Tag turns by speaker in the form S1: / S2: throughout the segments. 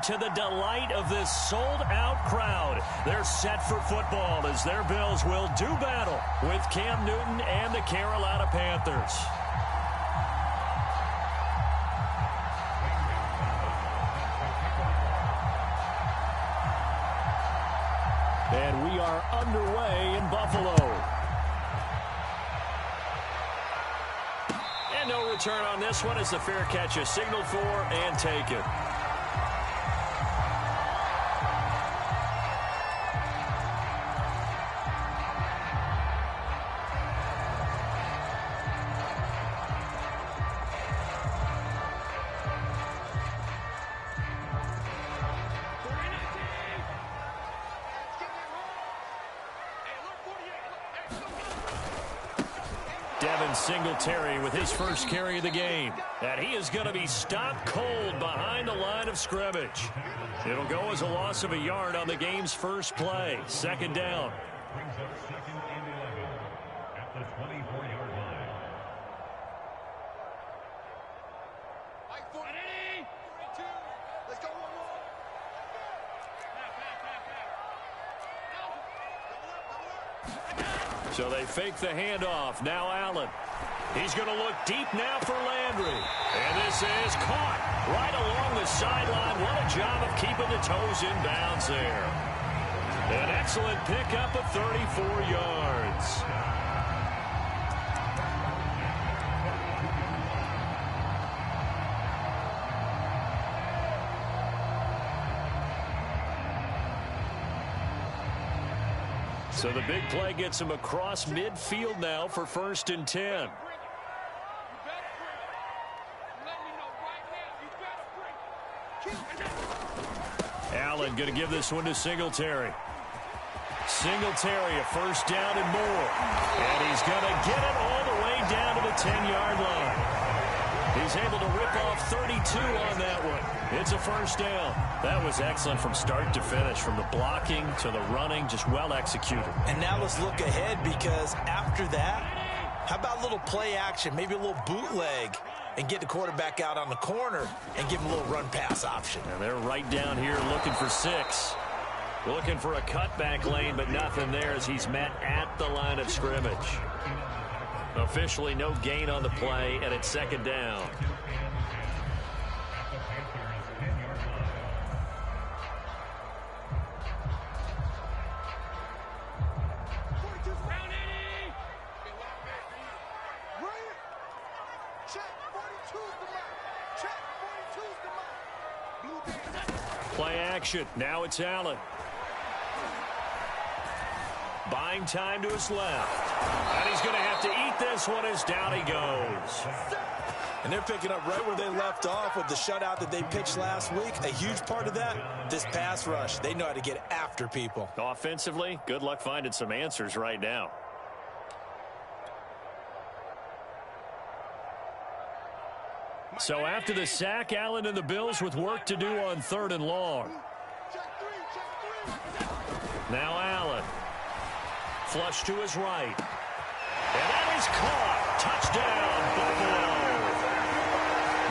S1: to the delight of this sold-out crowd. They're set for football as their Bills will do battle with Cam Newton and the Carolina Panthers. And we are underway in Buffalo. And no return on this one as the fair catch is signaled for and taken. Devin Singletary with his first carry of the game. And he is going to be stopped cold behind the line of scrimmage. It'll go as a loss of a yard on the game's first play. Second down.
S2: Brings up second and 11 at the 24-yard line.
S3: Let's go one more.
S1: So they fake the handoff. Now Allen. He's going to look deep now for Landry. And this is caught right along the sideline. What a job of keeping the toes in bounds there. An excellent pickup of 34 yards. So the big play gets him across midfield now for 1st and 10. Allen going to give this one to Singletary. Singletary, a first down and more. And he's going to get it all the way down to the 10-yard line. He's able to rip off 32 on that one. It's a first down. That was excellent from start to finish, from the blocking to the running, just well executed.
S4: And now let's look ahead, because after that, how about a little play action, maybe a little bootleg, and get the quarterback out on the corner and give him a little run-pass option.
S1: And they're right down here looking for 6. Looking for a cutback lane, but nothing there as he's met at the line of scrimmage. Officially no gain on the play, and it's second down. Play action. Now it's Allen. Buying time to his left. And he's going to have to eat this one as down he goes.
S4: And they're picking up right where they left off with the shutout that they pitched last week. A huge part of that, this pass rush. They know how to get after people.
S1: Offensively, good luck finding some answers right now. So after the sack, Allen and the Bills with work to do on 3rd and long. Now Allen. Flush to his right. And that is caught. Touchdown, Buffalo.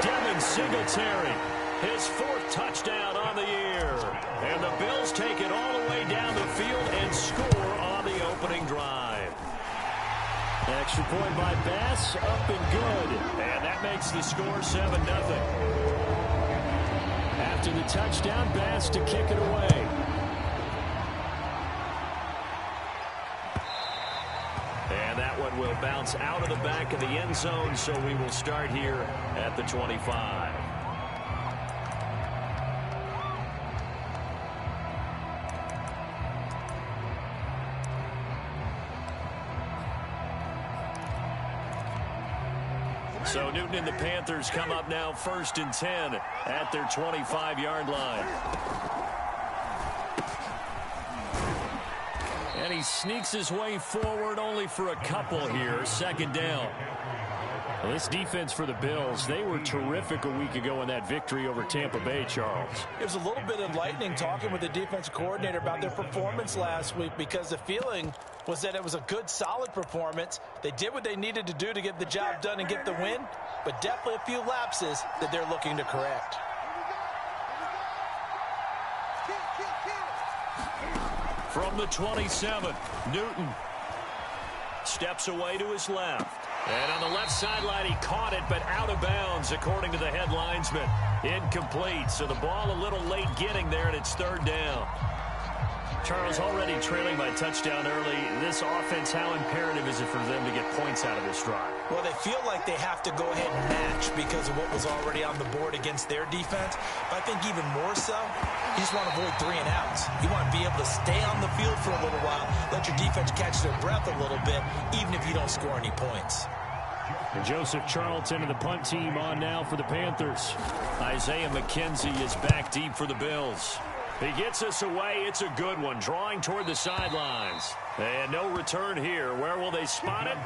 S1: Devin Singletary, his 4th touchdown on the year. And the Bills take it all the way down the field and score on the opening drive. Extra point by Bass, up and good. And that makes the score 7-0. After the touchdown, Bass to kick it away. And that one will bounce out of the back of the end zone, so we will start here at the 25. So Newton and the Panthers come up now 1st and 10 at their 25-yard line. And he sneaks his way forward only for a couple here. 2nd down. Well, this defense for the Bills, they were terrific a week ago in that victory over Tampa Bay, Charles.
S4: It was a little bit enlightening talking with the defensive coordinator about their performance last week, because the feeling was that it was a good, solid performance. They did what they needed to do to get the job done and get the win, but definitely a few lapses that they're looking to correct.
S1: From the 27, Newton steps away to his left. And on the left sideline, he caught it, but out of bounds, according to the head linesman. Incomplete, so the ball a little late getting there, and it's third down. Charles, already trailing by touchdown early. This offense, how imperative is it for them to get points out of this drive?
S4: Well, they feel like they have to go ahead and match because of what was already on the board against their defense. But I think even more so, you just want to avoid 3 and outs. You want to be able to stay on the field for a little while, let your defense catch their breath a little bit, even if you don't score any points.
S1: And Joseph Charlton and the punt team on now for the Panthers. Isaiah McKenzie is back deep for the Bills. He gets us away. It's a good one. Drawing toward the sidelines. And no return here. Where will they spot it?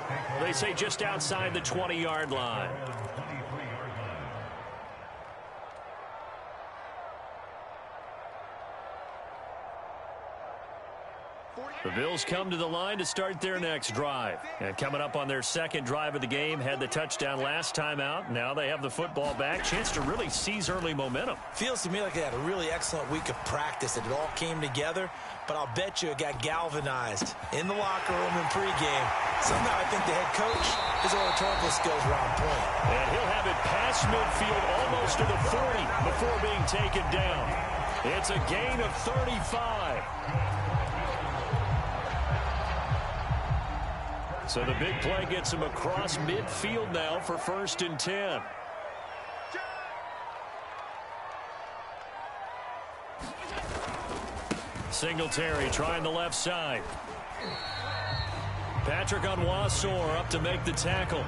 S1: They say just outside the 20-yard line. The Bills come to the line to start their next drive. And coming up on their second drive of the game, had the touchdown last time out. Now they have the football back. Chance to really seize early momentum.
S4: Feels to me like they had a really excellent week of practice. It all came together, but I'll bet you it got galvanized in the locker room in pregame. Somehow I think the head coach, his oratorical skills were on point.
S1: And he'll have it past midfield almost to the 40 before being taken down. It's a gain of 35. So the big play gets him across midfield now for 1st and 10. Singletary trying the left side. Patrick Onwuasor up to make the tackle.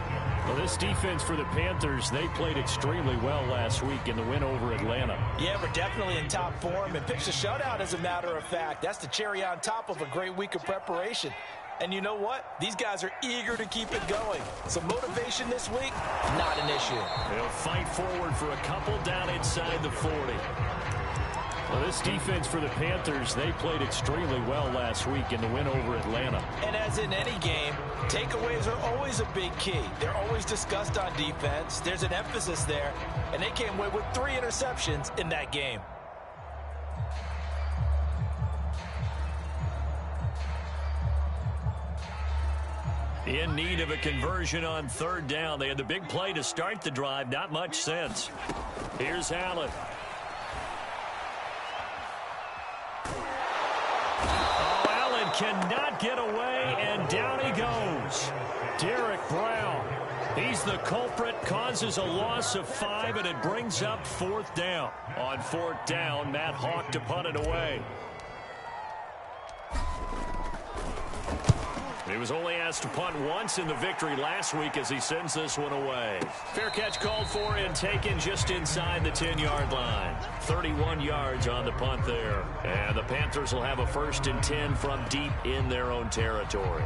S1: Well, this defense for the Panthers, they played extremely well last week in the win over Atlanta.
S4: Yeah, we're definitely in top form and pitched a shutout, as a matter of fact. That's the cherry on top of a great week of preparation. And you know what? These guys are eager to keep it going. So motivation this week, not an issue.
S1: They'll fight forward for a couple down inside the 40. Well, this defense for the Panthers, they played extremely well last week in the win over Atlanta.
S4: And as in any game, takeaways are always a big key. They're always discussed on defense. There's an emphasis there. And they came away with 3 interceptions in that game.
S1: In need of a conversion on 3rd down. They had the big play to start the drive. Not much sense. Here's Allen. Oh, Allen cannot get away, and down he goes. Derek Brown. He's the culprit, causes a loss of 5, and it brings up 4th down. On 4th down, Matt Hawk to punt it away. He was only asked to punt once in the victory last week as he sends this one away. Fair catch called for and taken just inside the 10-yard line. 31 yards on the punt there. And the Panthers will have a 1st and 10 from deep in their own territory.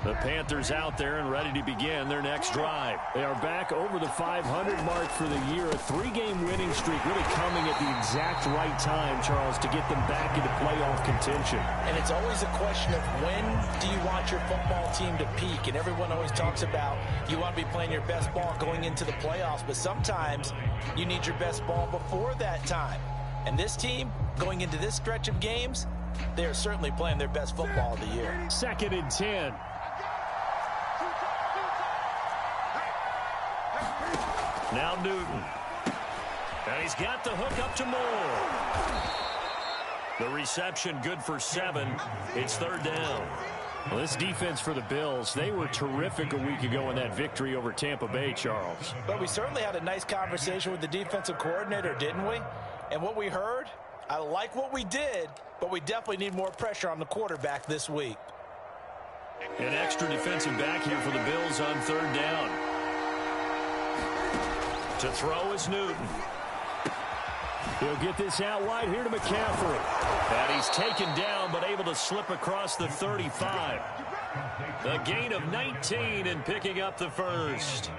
S1: The Panthers out there and ready to begin their next drive. They are back over the 500 mark for the year. A 3-game winning streak really coming at the exact right time, Charles, to get them back into playoff contention.
S4: And it's always a question of when do you want your football team to peak? And everyone always talks about you want to be playing your best ball going into the playoffs, but sometimes you need your best ball before that time. And this team, going into this stretch of games, they are certainly playing their best football of the year.
S1: 2nd and 10. Now Newton. And he's got the hook up to Moore. The reception good for 7. It's 3rd down. Well, this defense for the Bills, they were terrific a week ago in that victory over Tampa Bay, Charles.
S4: But we certainly had a nice conversation with the defensive coordinator, didn't we? And what we heard, I like what we did, but we definitely need more pressure on the quarterback this week.
S1: An extra defensive back here for the Bills on 3rd down. To throw is Newton. He'll get this out wide here to McCaffrey. And he's taken down, but able to slip across the 35. The gain of 19 and picking up the 1st.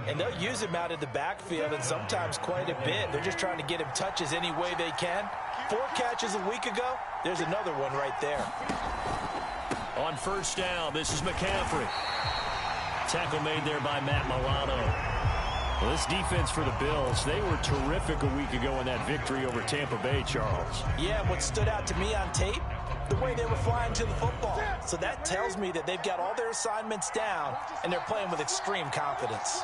S4: And they'll use him out of the backfield, and sometimes quite a bit. They're just trying to get him touches any way they can. 4 catches a week ago. There's another one right there.
S1: On 1st down, this is McCaffrey. Tackle made there by Matt Milano. Well, this defense for the Bills, they were terrific a week ago in that victory over Tampa Bay, Charles.
S4: Yeah, what stood out to me on tape, the way they were flying to the football. So that tells me that they've got all their assignments down, and they're playing with extreme confidence.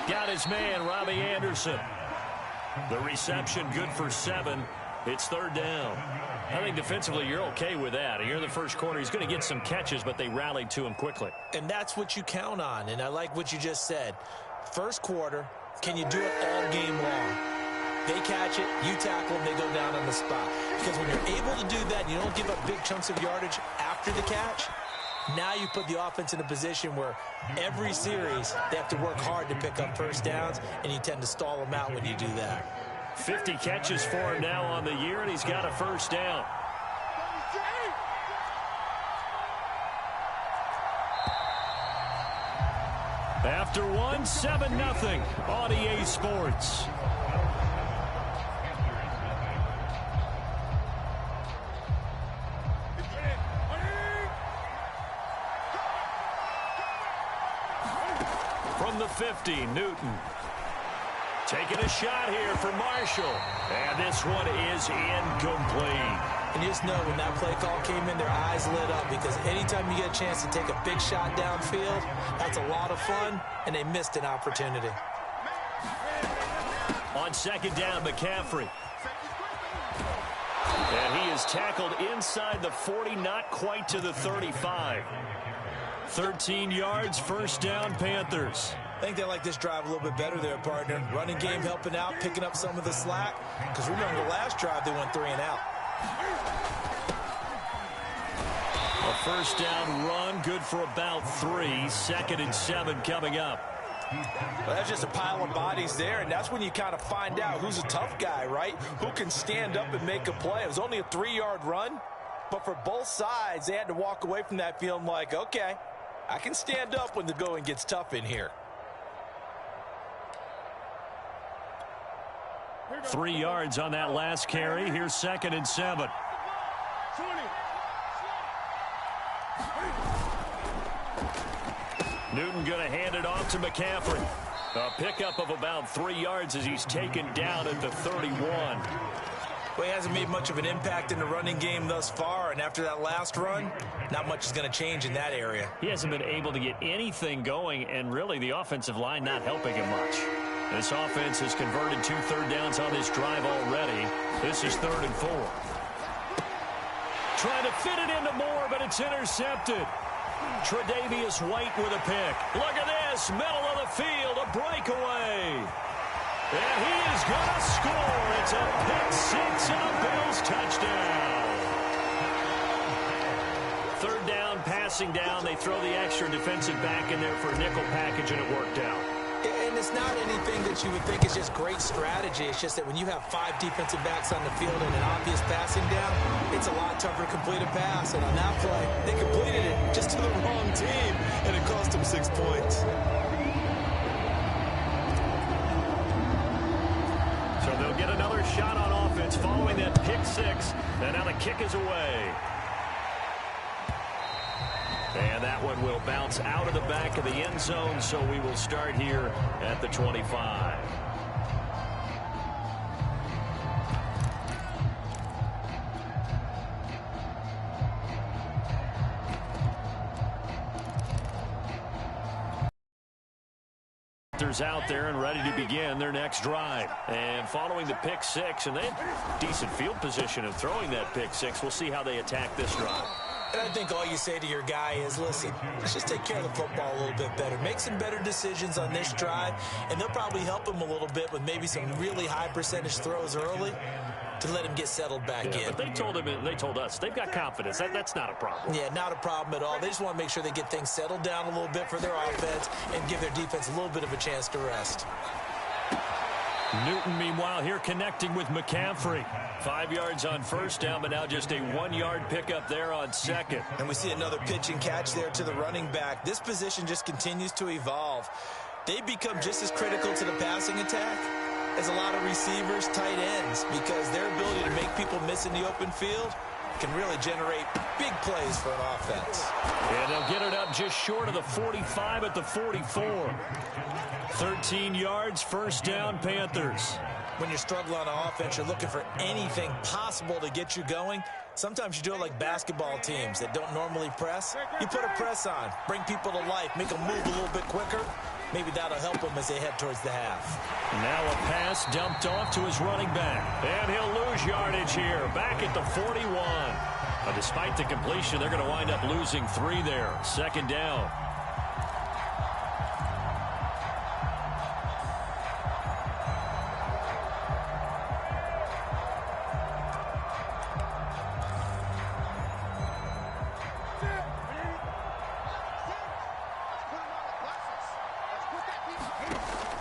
S1: Got his man, Robbie Anderson. The reception good for 7. It's 3rd down. I think defensively you're okay with that. Here in the first quarter, he's going to get some catches, but they rallied to him quickly.
S4: And that's what you count on, and I like what you just said. First quarter, can you do it all game long? They catch it, you tackle them, they go down on the spot. Because when you're able to do that, you don't give up big chunks of yardage after the catch. Now you put the offense in a position where every series they have to work hard to pick up first downs, and you tend to stall them out when you do that.
S1: 50 catches for him now on the year, and he's got a first down. After one, 7-0 on EA Sports. From the 50, Newton. Taking a shot here for Marshall. And this one is incomplete.
S4: And you just know when that play call came in, their eyes lit up, because anytime you get a chance to take a big shot downfield, that's a lot of fun, and they missed an opportunity.
S1: On 2nd down, McCaffrey. And he is tackled inside the 40, not quite to the 35. 13 yards, first down, Panthers.
S4: I think they like this drive a little bit better there, partner. Running game helping out, picking up some of the slack. Because remember, the last drive they went 3 and out.
S1: A first down run, good for about 3. 2nd and 7 coming up.
S4: Well, that's just a pile of bodies there, and that's when you kind of find out who's a tough guy, right? Who can stand up and make a play. It was only a 3-yard run, but for both sides, they had to walk away from that feeling like, okay, I can stand up when the going gets tough in here.
S1: 3 yards on that last carry. Here's 2nd and 7. Newton going to hand it off to McCaffrey. A pickup of about 3 yards as he's taken down at the 31.
S4: Well, he hasn't made much of an impact in the running game thus far, and after that last run, not much is going to change in that area.
S1: He hasn't been able to get anything going, and really the offensive line not helping him much. This offense has converted 2 third downs on this drive already. This is 3rd and 4. Trying to fit it into Moore, but it's intercepted. Tre'Davious White with a pick. Look at this, middle of the field, a breakaway. And he is going to score. It's a pick 6 and a Bills touchdown. 3rd down, passing down. They throw the extra defensive back in there for a nickel package, and it worked out.
S4: And it's not anything that you would think is just great strategy. It's just that when you have 5 defensive backs on the field and an obvious passing down, it's a lot tougher to complete a pass. And on that play, they completed it just to the wrong team, and it cost them 6 points.
S1: So they'll get another shot on offense following that pick 6. And now the kick is away. And that one will bounce out of the back of the end zone, so we will start here at the 25. Out there and ready to begin their next drive. And following the pick 6, and they have decent field position of throwing that pick 6. We'll see how they attack this drive.
S4: And I think all you say to your guy is, listen, let's just take care of the football a little bit better. Make some better decisions on this drive, and they'll probably help him a little bit with maybe some really high percentage throws early to let him get settled back in.
S1: But they told us they've got confidence. That's not a problem.
S4: Yeah, not a problem at all. They just want to make sure they get things settled down a little bit for their offense and give their defense a little bit of a chance to rest.
S1: Newton, meanwhile, here connecting with McCaffrey. 5 yards on first down, but now just a 1-yard pickup there on 2nd.
S4: And we see another pitch and catch there to the running back. This position just continues to evolve. They become just as critical to the passing attack as a lot of receivers, tight ends, because their ability to make people miss in the open field can really generate big plays for an offense.
S1: And they'll get it up just short of the 45 at the 44. 13 yards, first down, Panthers.
S4: When you're struggling on offense, you're looking for anything possible to get you going. Sometimes you do it like basketball teams that don't normally press. You put a press on, bring people to life, make them move a little bit quicker. Maybe that'll help them as they head towards the half.
S1: Now a pass dumped off to his running back. And he'll lose yardage here, back at the 41. Despite the completion, they're going to wind up losing 3 there. Second down.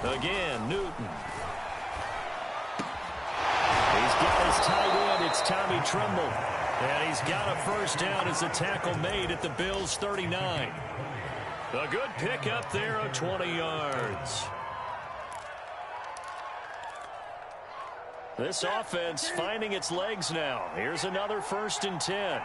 S1: Again, Newton. He's got his tight end. It's Tommy Tremble. And he's got a first down as the tackle made at the Bills' 39. A good pickup there of 20 yards. This offense finding its legs now. Here's another 1st and 10.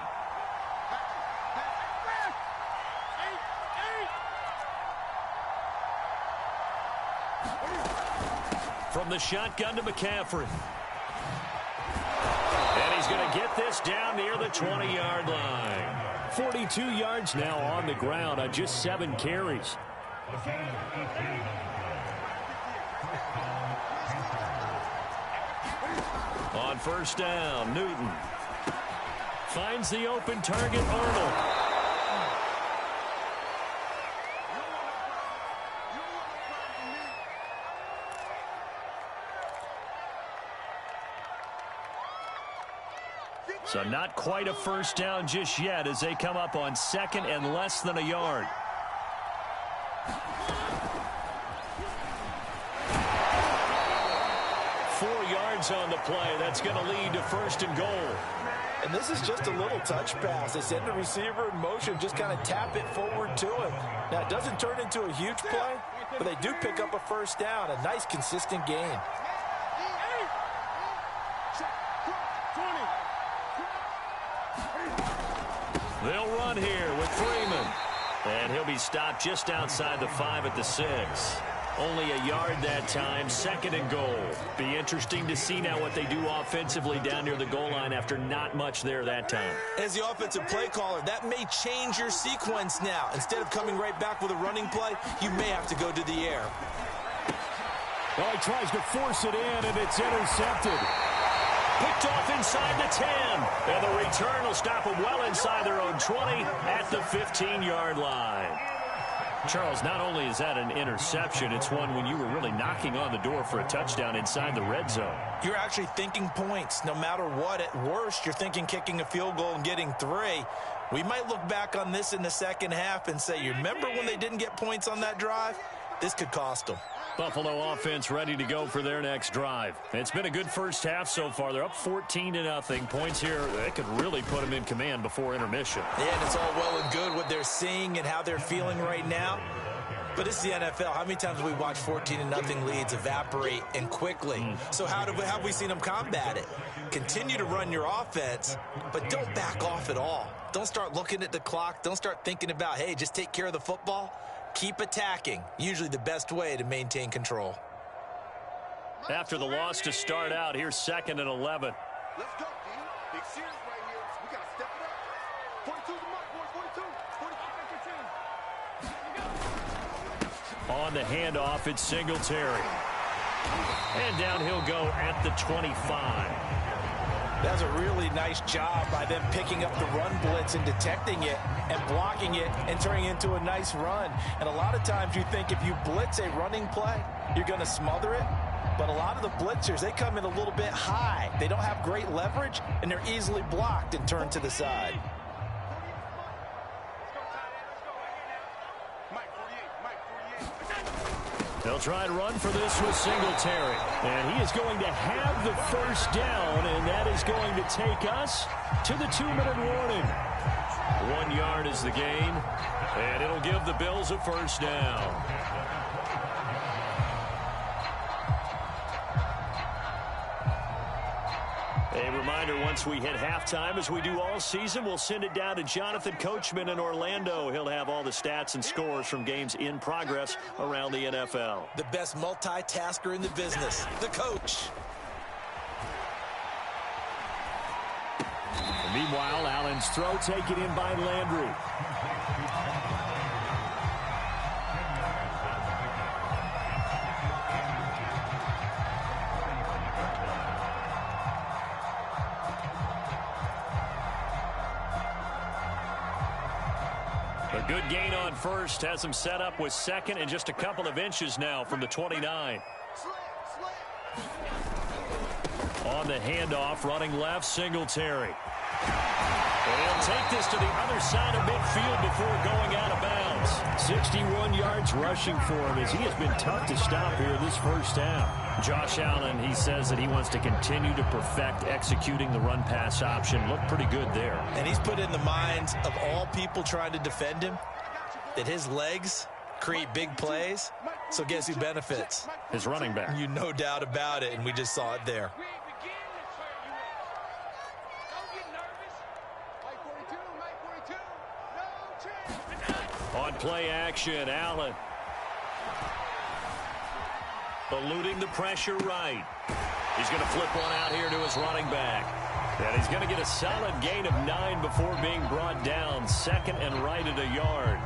S1: From the shotgun to McCaffrey. And he's going to get this down near the 20-yard line. 42 yards now on the ground on just 7 carries. On first down, Newton finds the open target, Arnold. So not quite a first down just yet as they come up on 2nd and less than a yard. On the play. That's going to lead to 1st and goal.
S4: And this is just a little touch pass. They send the receiver in motion, just kind of tap it forward to him. Now, it doesn't turn into a huge play, but they do pick up a first down. A nice, consistent gain.
S1: They'll run here with Freeman. And he'll be stopped just outside the 5 at the 6. Only a yard that time, 2nd and goal. Be interesting to see now what they do offensively down near the goal line after not much there that time.
S4: As the offensive play caller, that may change your sequence now. Instead of coming right back with a running play, you may have to go to the air.
S1: Well, he tries to force it in, and it's intercepted. Picked off inside the 10. And the return will stop them well inside their own 20 at the 15-yard line. Charles, not only is that an interception, it's one when you were really knocking on the door for a touchdown inside the red zone.
S4: You're actually thinking points. No matter what, at worst, you're thinking kicking a field goal and getting 3. We might look back on this in the second half and say, you remember when they didn't get points on that drive? This could cost them.
S1: Buffalo offense ready to go for their next drive. It's been a good first half so far. They're up 14-0. Points here, that could really put them in command before intermission.
S4: Yeah, and it's all well and good what they're seeing and how they're feeling right now. But it's the NFL. How many times have we watched 14-0 leads evaporate and quickly? So how have we seen them combat it? Continue to run your offense, but don't back off at all. Don't start looking at the clock. Don't start thinking about, hey, just take care of the football. Keep attacking. Usually the best way to maintain control.
S1: After the loss to start out, here's 2nd and 11.
S3: Let's go, D. Big series right here. We got to step it up. 42's the mark, boys. 42. 45
S1: On the handoff, it's Singletary. And down he'll go at the 25.
S4: That's a really nice job by them picking up the run blitz and detecting it and blocking it and turning it into a nice run. And a lot of times you think if you blitz a running play, you're going to smother it. But a lot of the blitzers, they come in a little bit high. They don't have great leverage, and they're easily blocked and turned to the side.
S1: They'll try to run for this with Singletary. And he is going to have the first down, and that is going to take us to the 2-minute warning. 1 yard is the gain, and it'll give the Bills a first down. A reminder, once we hit halftime, as we do all season, we'll send it down to Jonathan Coachman in Orlando. He'll have all the stats and scores from games in progress around the NFL.
S4: The best multitasker in the business, the coach.
S1: Meanwhile, Allen's throw taken in by Landry. A good gain on first has him set up with second and just a couple of inches now from the 29. On the handoff, running left, Singletary. And he'll take this to the other side of midfield before going out of bounds. 61 yards rushing for him as he has been tough to stop here this first half. Josh Allen, he says that he wants to continue to perfect executing the run-pass option. Looked pretty good there.
S4: And he's put in the minds of all people trying to defend him that his legs create big plays. So guess who benefits?
S1: His running back.
S4: You no doubt about it, and we just saw it there. On
S1: play action, Allen. Eluding the pressure right. He's going to flip one out here to his running back. And he's going to get a solid gain of 9 before being brought down. Second and right at a yard.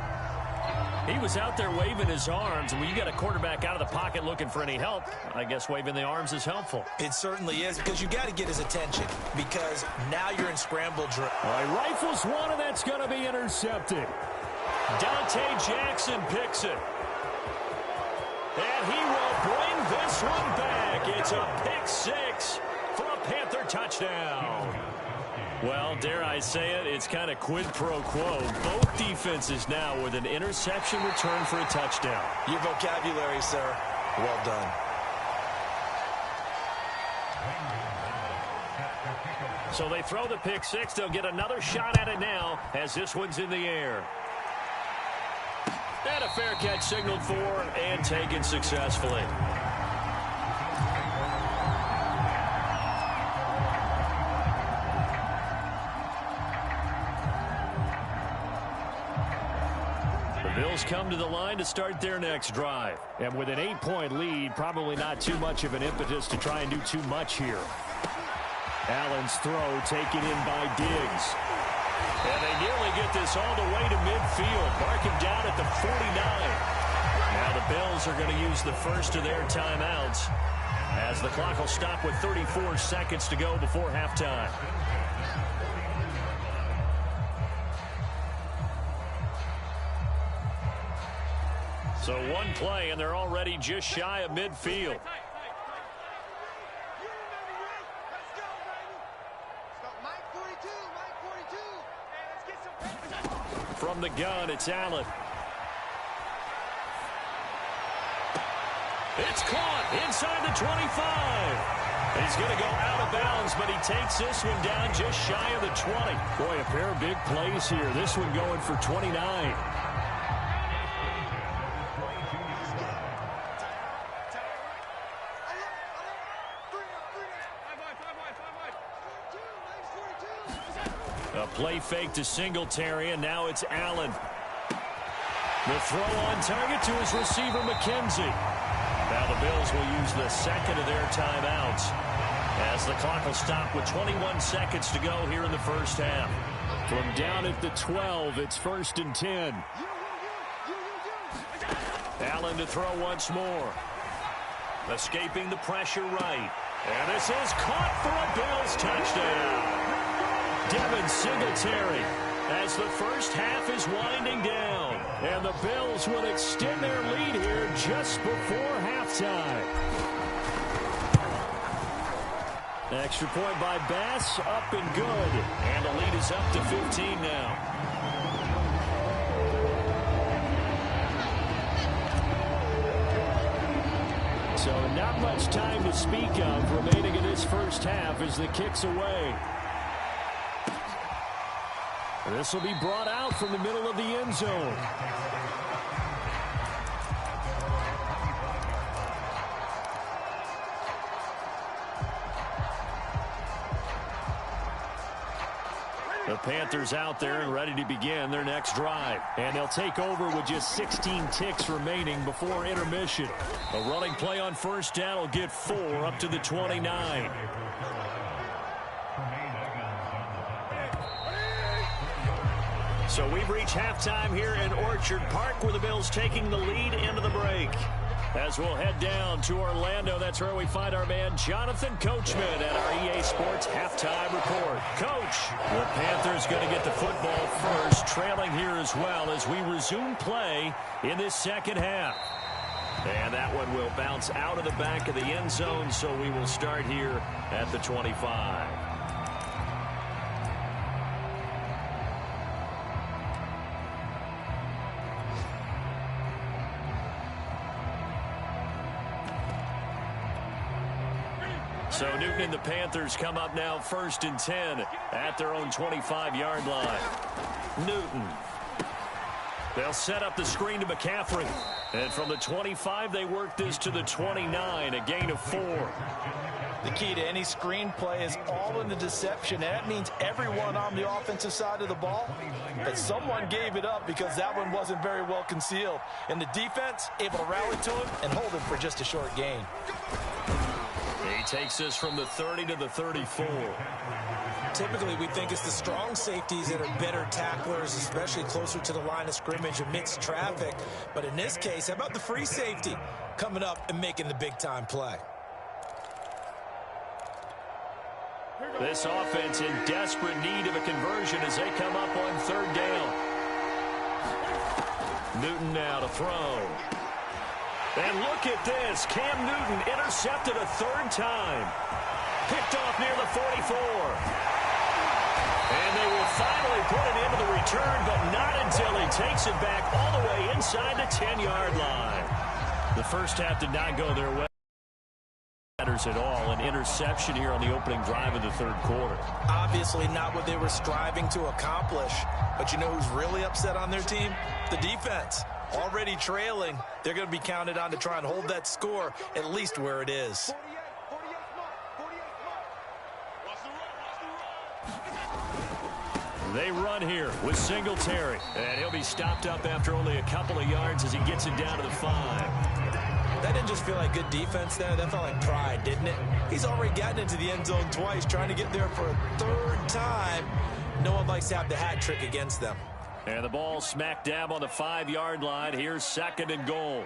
S1: He was out there waving his arms, and when you get a quarterback out of the pocket looking for any help, I guess waving the arms is helpful.
S4: It certainly is, because you got to get his attention, because now you're in scramble drill.
S1: All right, rifles one, and that's going to be intercepted. Dante Jackson picks it. And he will bring this one back. It's a pick six for a Panther touchdown. Well, dare I say it, it's kind of quid pro quo. Both defenses now with an interception return for a touchdown.
S4: Your vocabulary, sir. Well done.
S1: So they throw the pick six. They'll get another shot at it now as this one's in the air. And a fair catch signaled for and taken successfully. The Bills come to the line to start their next drive. And with an 8-point lead, probably not too much of an impetus to try and do too much here. Allen's throw taken in by Diggs. And they nearly get this all the way to midfield. Mark him down at the 49. Now the Bills are going to use the first of their timeouts as the clock will stop with 34 seconds to go before halftime. So one play, and they're already just shy of midfield. From the gun, it's Allen. It's caught inside the 25. He's going to go out of bounds, but he takes this one down just shy of the 20. Boy, a pair of big plays here. This one going for 29. A play fake to Singletary, and now it's Allen. The throw on target to his receiver, McKenzie. Now the Bills will use the second of their timeouts as the clock will stop with 21 seconds to go here in the first half. From down at the 12, it's 1st and 10. Allen to throw once more. Escaping the pressure right. And this is caught for a Bills touchdown. Devin Singletary as the first half is winding down. And the Bills will extend their lead here just before halftime. Extra point by Bass, up and good. And the lead is up to 15 now. So not much time to speak of remaining in this first half as the kick's away. This will be brought out from the middle of the end zone. The Panthers out there and ready to begin their next drive. And they'll take over with just 16 ticks remaining before intermission. A running play on first down will get 4 up to the 29. So we've reached halftime here in Orchard Park, where the Bills taking the lead into the break. As we'll head down to Orlando, that's where we find our man Jonathan Coachman at our EA Sports Halftime Report. Coach, the Panthers going to get the football first, trailing here as well as we resume play in this second half. And that one will bounce out of the back of the end zone, so we will start here at the 25. So Newton and the Panthers come up now 1st and 10 at their own 25-yard line. Newton. They'll set up the screen to McCaffrey. And from the 25, they work this to the 29, a gain of 4.
S4: The key to any screen play is all in the deception. And that means everyone on the offensive side of the ball. But someone gave it up because that one wasn't very well concealed. And the defense able to rally to him and hold him for just a short gain.
S1: He takes this from the 30 to the 34.
S4: Typically, we think it's the strong safeties that are better tacklers, especially closer to the line of scrimmage amidst traffic. But in this case, how about the free safety coming up and making the big-time play?
S1: This offense in desperate need of a conversion as they come up on 3rd down. Newton now to throw. And look at this. Cam Newton intercepted a 3rd time. Picked off near the 44. And they will finally put it into the return, but not until he takes it back all the way inside the 10-yard line. The first half did not go their way at all. An interception here on the opening drive of the 3rd quarter.
S4: Obviously not what they were striving to accomplish. But you know who's really upset on their team? The defense. Already trailing, they're going to be counted on to try and hold that score at least where it is.
S1: They run here with Singletary, and he'll be stopped up after only a couple of yards as he gets it down to the 5.
S4: That didn't just feel like good defense there. That felt like pride, didn't it? He's already gotten into the end zone twice, trying to get there for a 3rd time. No one likes to have the hat trick against them.
S1: And the ball smack dab on the 5-yard line. Here's 2nd and goal.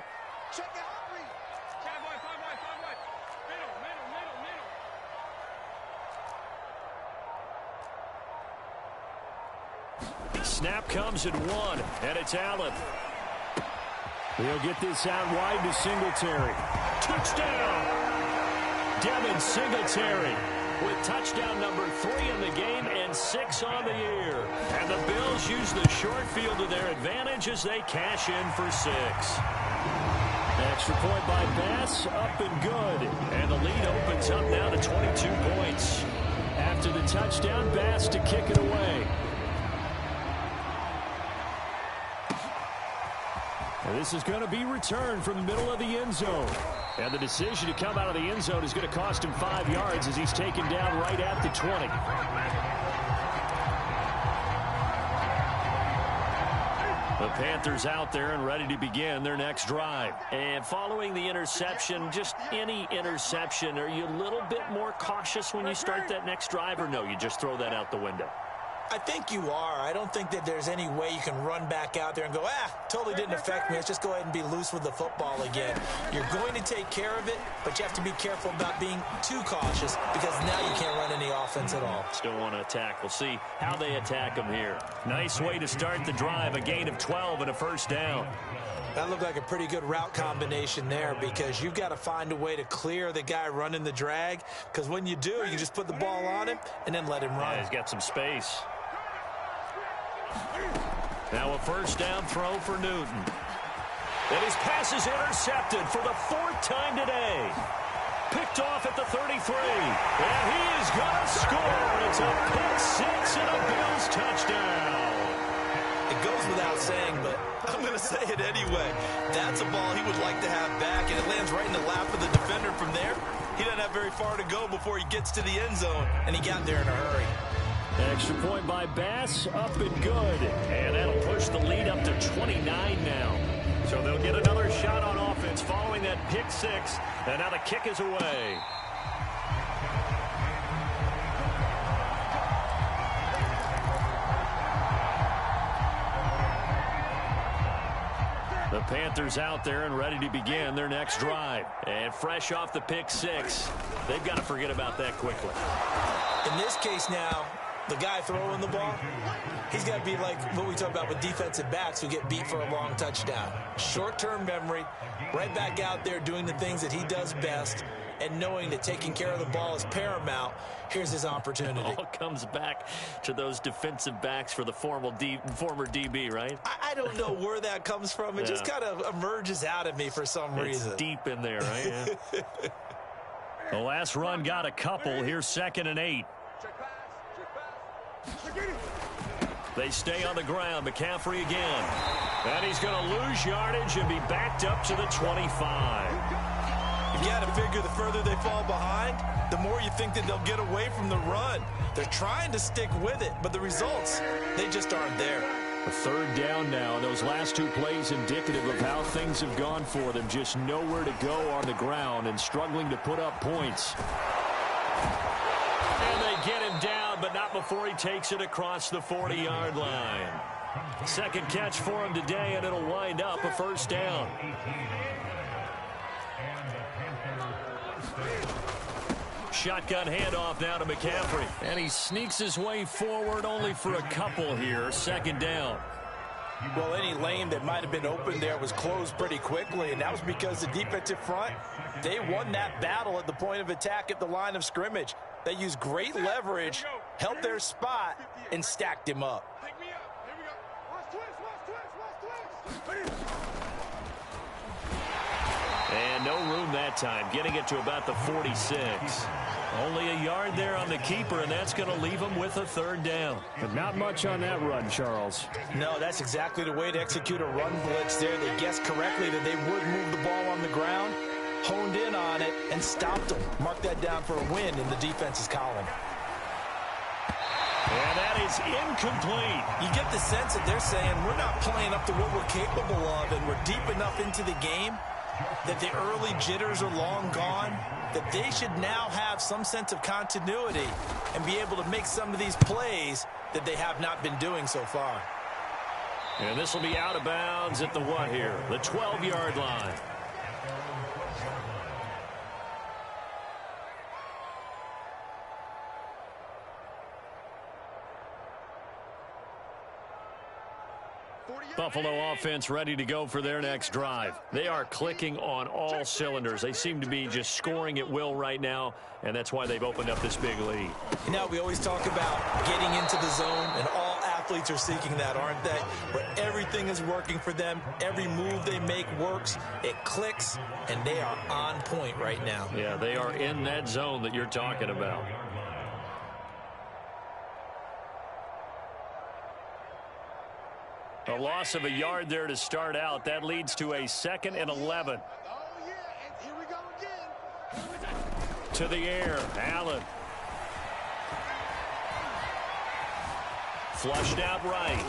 S1: Snap comes at 1, and it's Allen. He'll get this out wide to Singletary. Touchdown! Devin Singletary with touchdown number 3 in the game and 6 on the year. And the Bills use the short field to their advantage as they cash in for 6. Extra point by Bass, up and good. And the lead opens up now to 22 points. After the touchdown, Bass to kick it away. And this is going to be returned from the middle of the end zone. And the decision to come out of the end zone is going to cost him 5 yards as he's taken down right at the 20. The Panthers out there and ready to begin their next drive. And following the interception, just any interception, are you a little bit more cautious when you start that next drive, or no, you just throw that out the window?
S4: I think you are. I don't think that there's any way you can run back out there and go, totally didn't affect me. Let's just go ahead and be loose with the football again. You're going to take care of it, but you have to be careful about being too cautious because now you can't run any offense at all.
S1: Still want to attack. We'll see how they attack them here. Nice way to start the drive, a gain of 12 and a 1st down.
S4: That looked like a pretty good route combination there because you've got to find a way to clear the guy running the drag because when you do, you just put the ball on him and then let him run.
S1: Yeah, he's got some space. Now a 1st down throw for Newton. And his pass is intercepted for the 4th time today. Picked off at the 33. And he is going to score. It's a pick 6 and a Bills touchdown.
S4: It goes without saying, but I'm going to say it anyway. That's a ball he would like to have back, and it lands right in the lap of the defender from there. He doesn't have very far to go before he gets to the end zone, and he got there in a hurry.
S1: Extra point by Bass, up and good. And that'll push the lead up to 29 now. So they'll get another shot on offense following that pick six. And now the kick is away. The Panthers out there and ready to begin their next drive. And fresh off the pick six, they've got to forget about that quickly.
S4: In this case now, the guy throwing the ball, he's got to be like what we talk about with defensive backs who get beat for a long touchdown. Short-term memory, right back out there doing the things that he does best, and knowing that taking care of the ball is paramount. Here's his opportunity.
S1: It all comes back to those defensive backs for the former DB, right?
S4: I don't know where that comes from. It just kind of emerges out of me for some reason.
S1: It's deep in there, right? Yeah. The last run got a couple. Here's 2nd and 8. They stay on the ground. McCaffrey again. And he's going to lose yardage and be backed up to the 25.
S4: You got to figure the further they fall behind, the more you think that they'll get away from the run. They're trying to stick with it, but the results, they just aren't there.
S1: A 3rd down now. Those last 2 plays indicative of how things have gone for them. Just nowhere to go on the ground and struggling to put up points. And they get him down, but not before he takes it across the 40-yard line. 2nd catch for him today, and it'll wind up a 1st down. Shotgun handoff now to McCaffrey. And he sneaks his way forward only for a couple here. 2nd down.
S4: Well, any lane that might have been open there was closed pretty quickly, and that was because the defensive front, they won that battle at the point of attack at the line of scrimmage. They used great leverage, held their spot, and stacked him up.
S1: And no room that time, getting it to about the 46. Only a yard there on the keeper, and that's going to leave him with a 3rd down.
S5: But not much on that run, Charles.
S4: No, that's exactly the way to execute a run blitz there. They guessed correctly that they would move the ball on the ground, honed in on it, and stopped them. Mark that down for a win in the defense's column.
S1: And that is incomplete.
S4: You get the sense that they're saying we're not playing up to what we're capable of, and we're deep enough into the game that the early jitters are long gone, that they should now have some sense of continuity and be able to make some of these plays that they have not been doing so far.
S1: And this will be out of bounds at the what here? The 12-yard line. Buffalo offense ready to go for their next drive. They are clicking on all cylinders. They seem to be just scoring at will right now, and that's why they've opened up this big lead.
S4: Now, we always talk about getting into the zone, and all athletes are seeking that, aren't they? Where everything is working for them, every move they make works, it clicks, and they are on point right now.
S1: Yeah, they are in that zone that you're talking about. A loss of a yard there to start out. That leads to a 2nd and 11. To the air, Allen. Flushed out right.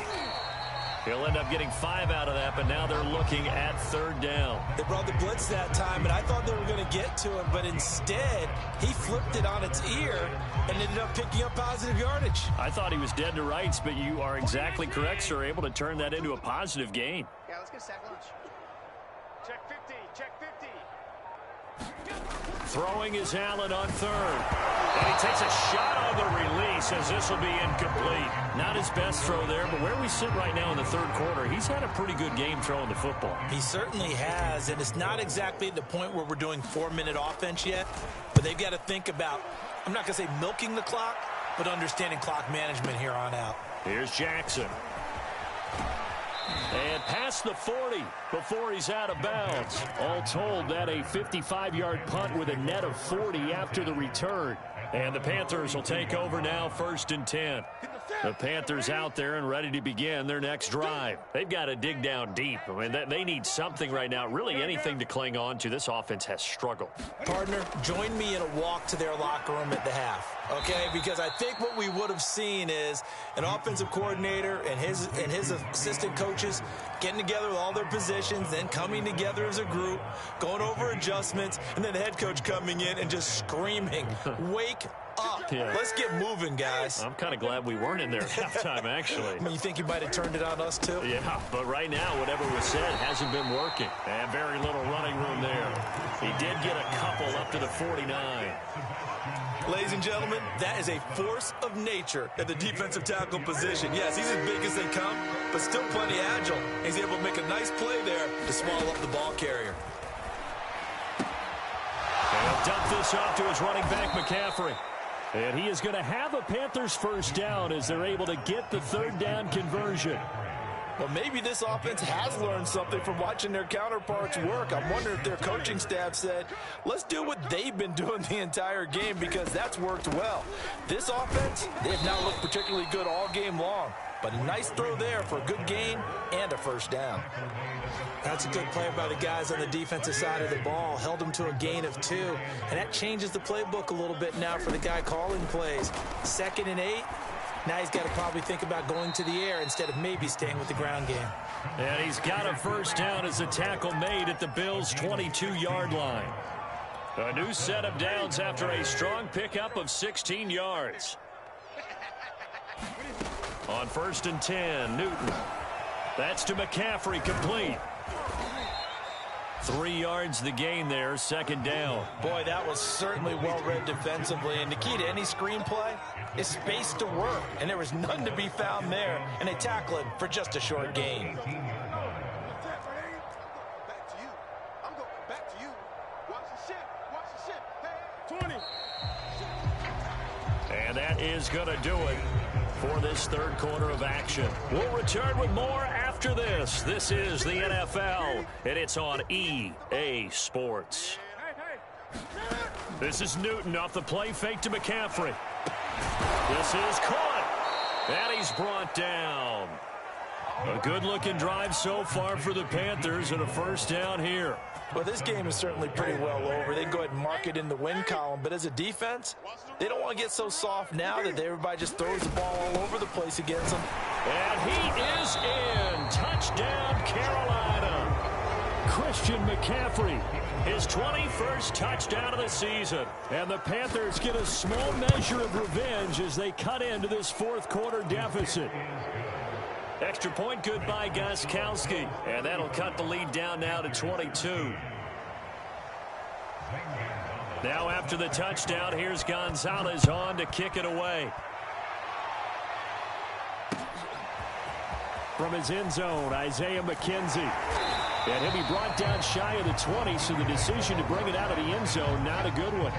S1: He'll end up getting 5 out of that, but now they're looking at 3rd down.
S4: They brought the blitz that time, and I thought they were going to get to him, but instead, he flipped it on its ear and ended up picking up positive yardage.
S1: I thought he was dead to rights, but you are exactly correct, sir. Able to turn that into a positive gain.
S3: Yeah, let's get a sack lunch. Check 50, check 50.
S1: Throwing is Allen on 3rd. And he takes a shot on the release as this will be incomplete. Not his best throw there, but where we sit right now in the 3rd quarter, he's had a pretty good game throwing the football.
S4: He certainly has, and it's not exactly at the point where we're doing 4-minute offense yet, but they've got to think about, I'm not going to say milking the clock, but understanding clock management here on out.
S1: Here's Jackson. And past the 40 before he's out of bounds. All told, that a 55-yard punt with a net of 40 after the return. And the Panthers will take over now, 1st and 10. The Panthers out there and ready to begin their next drive. They've got to dig down deep. I mean, they need something right now, really anything to cling on to. This offense has struggled.
S4: Partner, join me in a walk to their locker room at the half, okay? Because I think what we would have seen is an offensive coordinator and his assistant coaches getting together with all their positions, then coming together as a group, going over adjustments, and then the head coach coming in and just screaming, wake up.
S1: Yeah.
S4: Let's get moving, guys.
S1: I'm kind of glad we weren't in there at halftime, actually.
S4: I mean, you think you might have turned it on us, too?
S1: Yeah, but right now, whatever was said hasn't been working. And very little running room there. He did get a couple up to the 49.
S4: Ladies and gentlemen, that is a force of nature at the defensive tackle position. Yes, he's as big as they come, but still plenty agile. He's able to make a nice play there to swallow up the ball carrier.
S1: And he'll dump this off to his running back, McCaffrey. And he is going to have a Panthers first down as they're able to get the third down conversion.
S4: Well, maybe this offense has learned something from watching their counterparts work. I'm wondering if their coaching staff said, let's do what they've been doing the entire game, because that's worked well. This offense, they have not looked particularly good all game long. But a nice throw there for a good gain and a first down. That's a good play by the guys on the defensive side of the ball. Held them to a gain of 2. And that changes the playbook a little bit now for the guy calling plays. 2nd and 8. Now he's got to probably think about going to the air instead of maybe staying with the ground game.
S1: And he's got a first down as the tackle made at the Bills' 22-yard line. A new set of downs after a strong pickup of 16 yards. On 1st and 10, Newton. That's to McCaffrey, complete. 3 yards the gain there, 2nd down.
S4: Boy, that was certainly well-read defensively. And the key to any screenplay is space to work. And there was none to be found there. And they tackle him for just a short gain.
S3: Back to you. I'm going back to you. Watch the ship. Watch the ship. Hey, 20.
S1: And that is going to do it for this third quarter of action. We'll return with more after this. This is the NFL, and it's on EA Sports. This is Newton off the play fake to McCaffrey. This is caught, and he's brought down. A good-looking drive so far for the Panthers, and a first down here.
S4: Well, this game is certainly pretty well over. They can go ahead and mark it in the win column. But as a defense, they don't want to get so soft now that everybody just throws the ball all over the place against them.
S1: And he is in. Touchdown, Carolina. Christian McCaffrey, his 21st touchdown of the season. And the Panthers get a small measure of revenge as they cut into this fourth quarter deficit. Extra point good by Gostkowski. And that'll cut the lead down now to 22. Now after the touchdown, here's Gonzalez on to kick it away. From his end zone, Isaiah McKenzie. And he'll be brought down shy of the 20, so the decision to bring it out of the end zone, not a good one.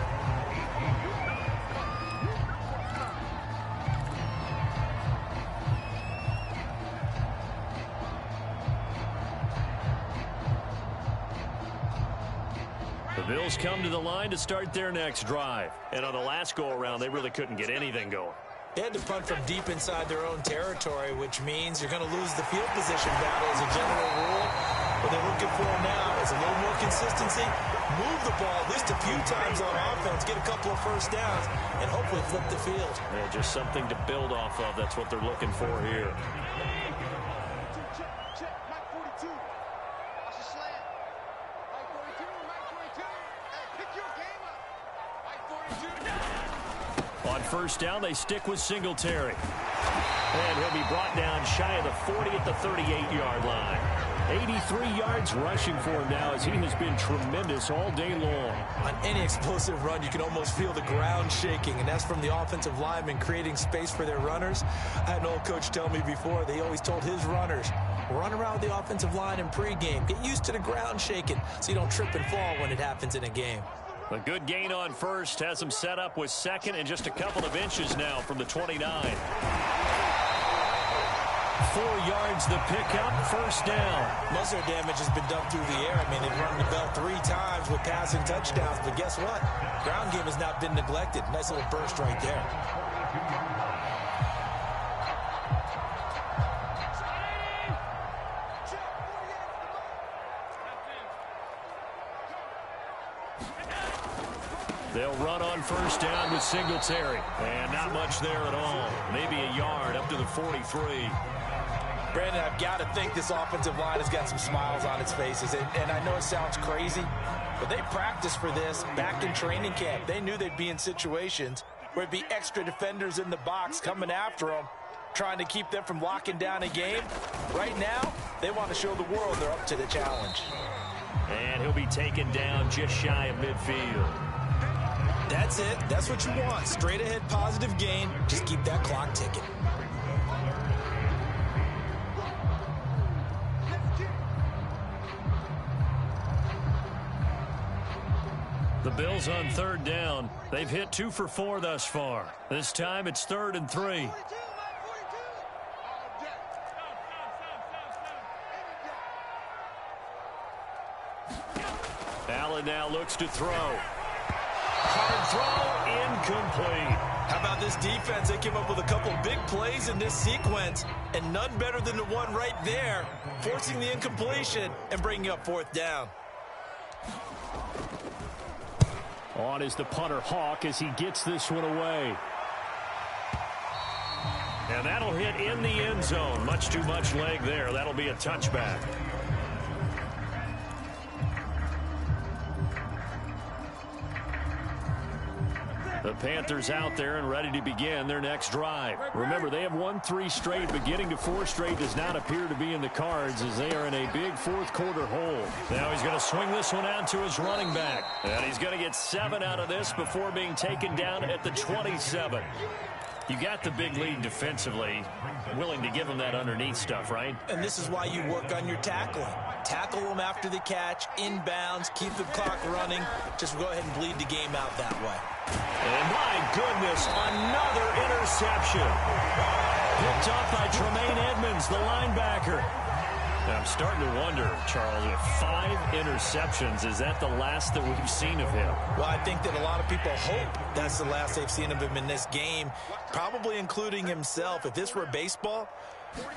S1: The Bills come to the line to start their next drive. And on the last go-around, they really couldn't get anything going.
S4: They had to punt from deep inside their own territory, which means you're going to lose the field position battle as a general rule. What they're looking for now is a little more consistency, move the ball at least a few times on offense, get a couple of first downs, and hopefully flip the field.
S1: Yeah, just something to build off of. That's what they're looking for here.
S3: Check. Mike 42. Watch the slant. Mike 42. Mike 22. Hey, pick your game up. Mike 42.
S1: On first down, they stick with Singletary. And he'll be brought down shy of the 40 at the 38-yard line. 83 yards rushing for him now as he has been tremendous all day long.
S4: On any explosive run, you can almost feel the ground shaking, and that's from the offensive linemen creating space for their runners. I had an old coach tell me before, they always told his runners, run around the offensive line in pregame. Get used to the ground shaking so you don't trip and fall when it happens in a game.
S1: A good gain on first has him set up with second and just a couple of inches now from the 29. 4 yards the pickup, first down.
S4: Most of their damage has been done through the air. I mean, they've run the bell 3 times with passing touchdowns, but guess what? Ground game has not been neglected. Nice little burst right there.
S1: They'll run on first down with Singletary. And not much there at all. Maybe a yard up to the 43.
S4: Brandon, I've got to think this offensive line has got some smiles on its faces. And I know it sounds crazy, but they practiced for this back in training camp. They knew they'd be in situations where it'd be extra defenders in the box coming after them, trying to keep them from locking down a game. Right now, they want to show the world they're up to the challenge.
S1: And he'll be taken down just shy of midfield.
S4: That's it. That's what you want. Straight ahead positive gain. Just keep that clock ticking.
S1: The Bills on third down. They've hit 2 for 4 thus far. This time it's 3rd and 3. Allen now looks to throw. Hard throw, incomplete.
S4: How about this defense? They came up with a couple big plays in this sequence, and none better than the one right there, forcing the incompletion and bringing up 4th down.
S5: On is the punter Hawk as he gets this one away.
S1: And that'll hit in the end zone. Much too much leg there. That'll be a touchback. The Panthers out there and ready to begin their next drive. Remember, they have won 3 straight, but getting to 4 straight does not appear to be in the cards as they are in a big 4th quarter hole. Now he's going to swing this one out to his running back. And he's going to get 7 out of this before being taken down at the 27. You got the big lead defensively. Willing to give him that underneath stuff, right?
S4: And this is why you work on your tackling. Tackle them after the catch, inbounds, keep the clock running. Just go ahead and bleed the game out that way.
S1: And my goodness, another interception. Picked off by Tremaine Edmonds, the linebacker. Now I'm starting to wonder, Charles, if 5 interceptions, is that the last that we've seen of him?
S4: Well, I think that a lot of people hope that's the last they've seen of him in this game, probably including himself. If this were baseball,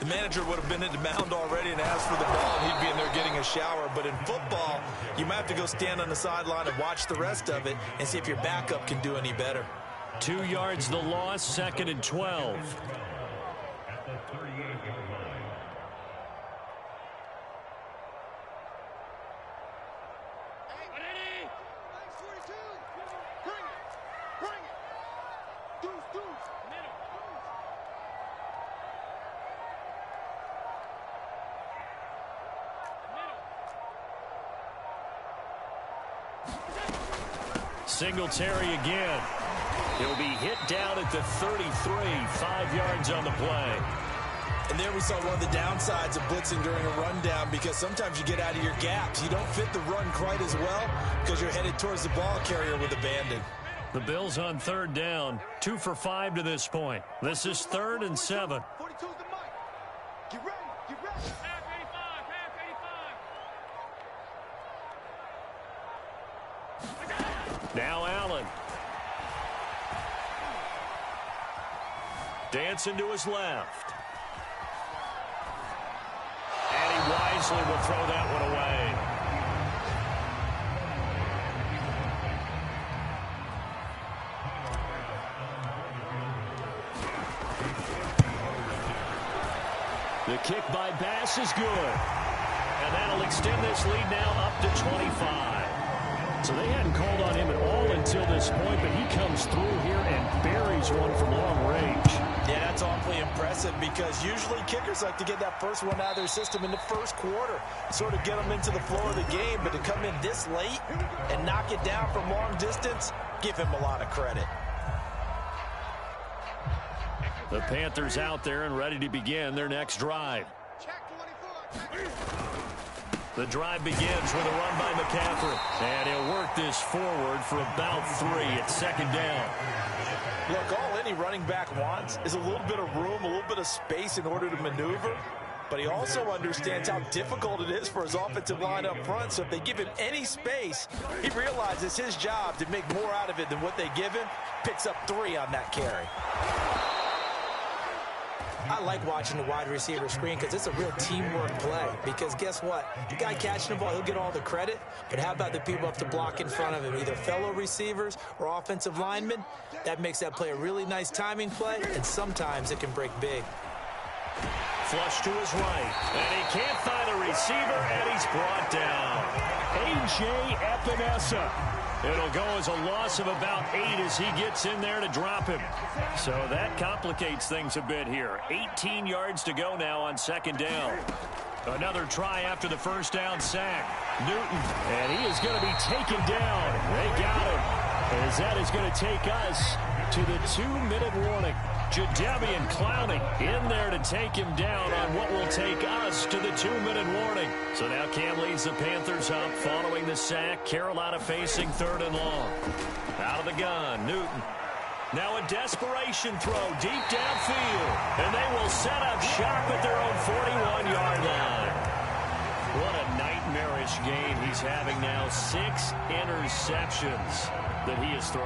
S4: the manager would have been in the mound already and asked for the ball, and he'd be in there getting a shower. But in football, you might have to go stand on the sideline and watch the rest of it and see if your backup can do any better.
S1: 2 yards the loss, 2nd and 12.
S2: At the 38-yard line.
S1: Singletary again. He'll be hit down at the 33, 5 yards on the play.
S4: And there we saw one of the downsides of blitzing during a rundown, because sometimes you get out of your gaps. You don't fit the run quite as well because you're headed towards the ball carrier with abandon.
S1: The Bills on 3rd down, 2 for 5 to this point. This is 3rd and 7.
S3: 42's the mic. Get ready, get ready. Half 85,
S1: Now Allen. Dancing to his left. And he wisely will throw that one away. The kick by Bass is good. And that'll extend this lead now up to 25.
S5: So they hadn't called on him at all until this point, but he comes through here and buries one from long range.
S4: Yeah, that's awfully impressive, because usually kickers like to get that first one out of their system in the first quarter, sort of get them into the flow of the game. But to come in this late and knock it down from long distance, give him a lot of credit.
S1: The Panthers out there and ready to begin their next drive.
S3: Check 24.
S1: The drive begins with a run by McCaffrey. And he'll work this forward for about 3 at 2nd down.
S4: Look, all any running back wants is a little bit of room, a little bit of space in order to maneuver. But he also understands how difficult it is for his offensive line up front. So if they give him any space, he realizes his job to make more out of it than what they give him. Picks up 3 on that carry. I like watching the wide receiver screen because it's a real teamwork play. Because guess what? The guy catching the ball, he'll get all the credit. But how about the people up to block in front of him, either fellow receivers or offensive linemen? That makes that play a really nice timing play, and sometimes it can break big.
S1: Flush to his right, and he can't find a receiver, and he's brought down.
S5: A.J. Epinesa.
S1: It'll go as a loss of about 8 as he gets in there to drop him. So that complicates things a bit here. 18 yards to go now on second down. Another try after the first down sack. Newton, and he is going to be taken down. They got him, as that is going to take us to the 2-minute warning. Jadeveon Clowney in there to take him down on what will take us to the 2-minute warning. So now Cam leads the Panthers up following the sack. Carolina facing 3rd and long. Out of the gun, Newton. Now a desperation throw deep downfield. And they will set up shop at their own 41-yard line. What a nightmarish game he's having now. 6 interceptions that he has thrown.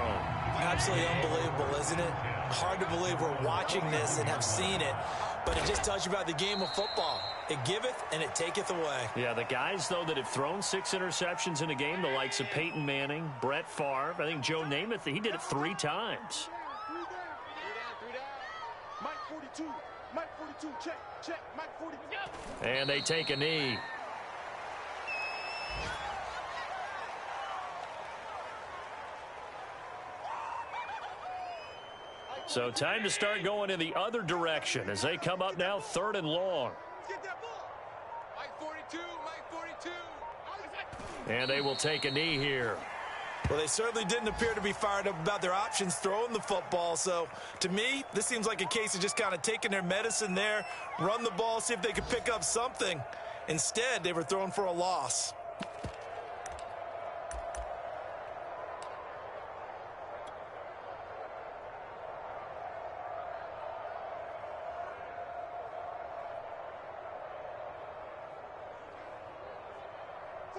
S4: Absolutely unbelievable, isn't it? Hard to believe we're watching this and have seen it, but it just tells you about the game of football. It giveth and it taketh away.
S1: Yeah, the guys, though, that have thrown 6 interceptions in a game, the likes of Peyton Manning, Brett Favre, I think Joe Namath, he did it 3 times.
S3: 3 down. Mike 42. Mike 42. Check. Mike 42.
S1: And they take a knee. So time to start going in the other direction as they come up now 3rd and long.
S3: Get that ball. Mike 42. Mike 42.
S1: And they will take a knee here.
S4: Well, they certainly didn't appear to be fired up about their options throwing the football. So, to me, this seems like a case of just kind of taking their medicine there, run the ball, see if they could pick up something. Instead, they were throwing for a loss.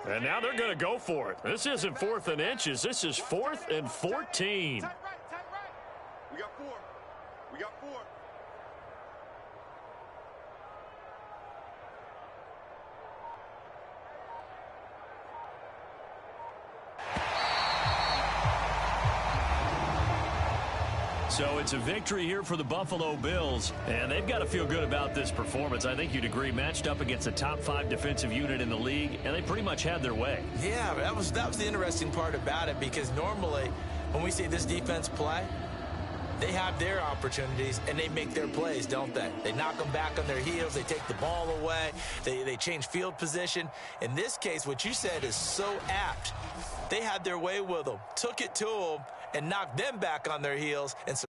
S1: And now they're going to go for it. This isn't 4th and inches. This is 4th and 14.
S3: Tight right. We got 4.
S1: So it's a victory here for the Buffalo Bills, and they've got to feel good about this performance. I think you'd agree, matched up against a top 5 defensive unit in the league, and they pretty much had their way.
S4: Yeah, that was the interesting part about it, because normally when we see this defense play, they have their opportunities and they make their plays, don't they? They knock them back on their heels. They take the ball away. They change field position. In this case, what you said is so apt. They had their way with them, took it to them, and knocked them back on their heels. And so